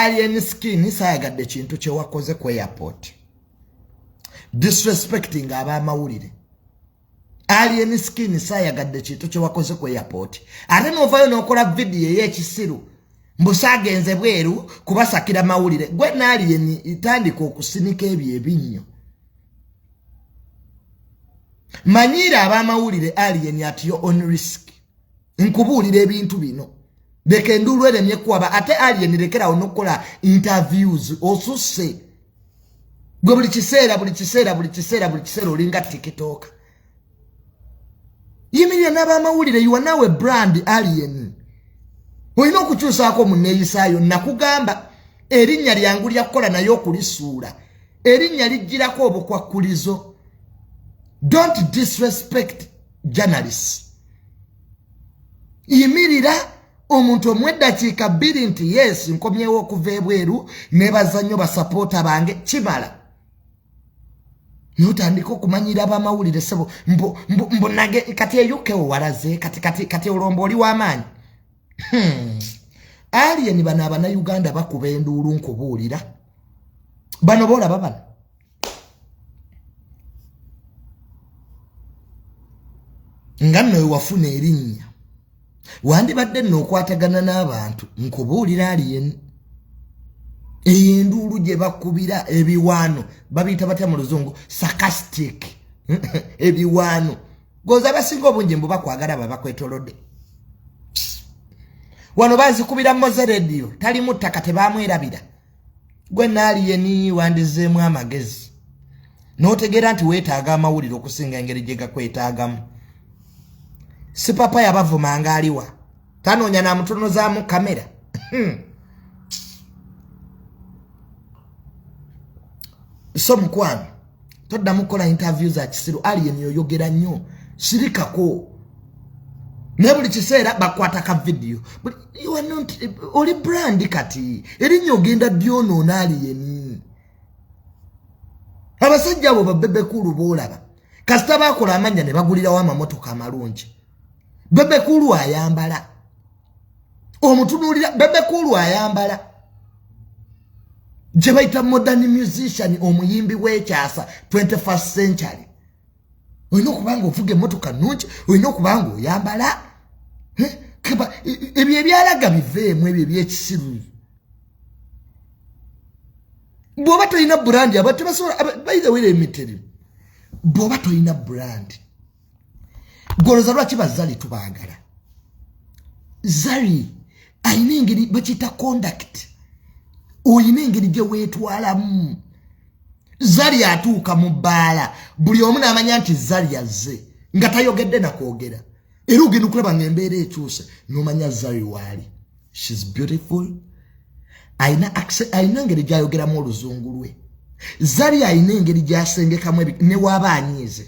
alien skin sayagadde kintu kye wakoze ku airport disrespecting abamawulire alien skin sayagadde kintu kye wakoze ku airport ate novayo nokola video y'ekisiru mbusagenze bweru kubasakira mawulire gwe alien itandika okusinika ebyo ebinnyo manyira abamawulire alien at your own risk nkubulira ebintu bino leke ndulwere myekwaba ate alien lekera onokola interviews osuse gwe buli kiseera olinga TikTok yimirira n'abamawulire you are now a brand alien oyina okukyusaako munneeyisayo nakugamba erinnya lyangu lyakukola naye okulisuula erinnya lijjirako obukwakkulizo don't disrespect journalists yimirira omuntu omweddakiika 2 nti yes nkomyewo okuva ebweru nebaza nnyo basapota bange kimala notandika okumanyira abamawulire sebo mbonage kati eyukewo walaze kati olombo oli w'amaanyi alien bano abannayuganda bakuba enduulu nkubuulira bano boolaba bano nga nno wafuna erinnya wandibadde nno okwatagana n'abantu nkubuulira alien enduulu gye bakubira ebiwaano babiyita batya mu luzungu sarcastic ebiwaano goza abasinga obungi mbu bakwagala babakwetolodde wano bazikubira moze radio tali mu ttaka tebamwerabira gwe alien wandizeemu amagezi n'otegeera nti weetaaga amawulire okusinga engeri gye gakwetaagamu si papa yabavumanga aliwa tanoonya namutonozaamu kamera so mukwano toddamu kukola interview za kisiru alien yoyogera nnyo sirikako ne buli kiseera bakwata ka video but you are not oli brand kati erinnya ogenda byonoona alien abasajja abo babebekulu boolaba kasita bakola amanya ne bagulirawo amamotoka amalungi bebekulu ayambala omutunuulira bebekulu ayambala gye bayita modern musician omuyimbi w'ekyasa 21st century olina okubanga ovuga emmotoka nnungi olina okubanga oyambala ebyo ebyalaga biveemu ebyo ebyekisiru bw'oba tolina brand abantu tebasobola by the way limited bw'oba tolina brand goloza lwaki bazali tubaagala zali ayina engeri bakiyita conduct oyina engeri gye weetwalamu zali atuuka mu bbaala buli omu n'amanya nti zali yazze nga tayogedde nakwogera era ogenda okulaba ng'embeera ekyuse n'omanya zali waali shes beautiful ayina engeri gy'ayogeramu oluzungu lwe zali ayina engeri gy'asengekamu ne waaba anyiize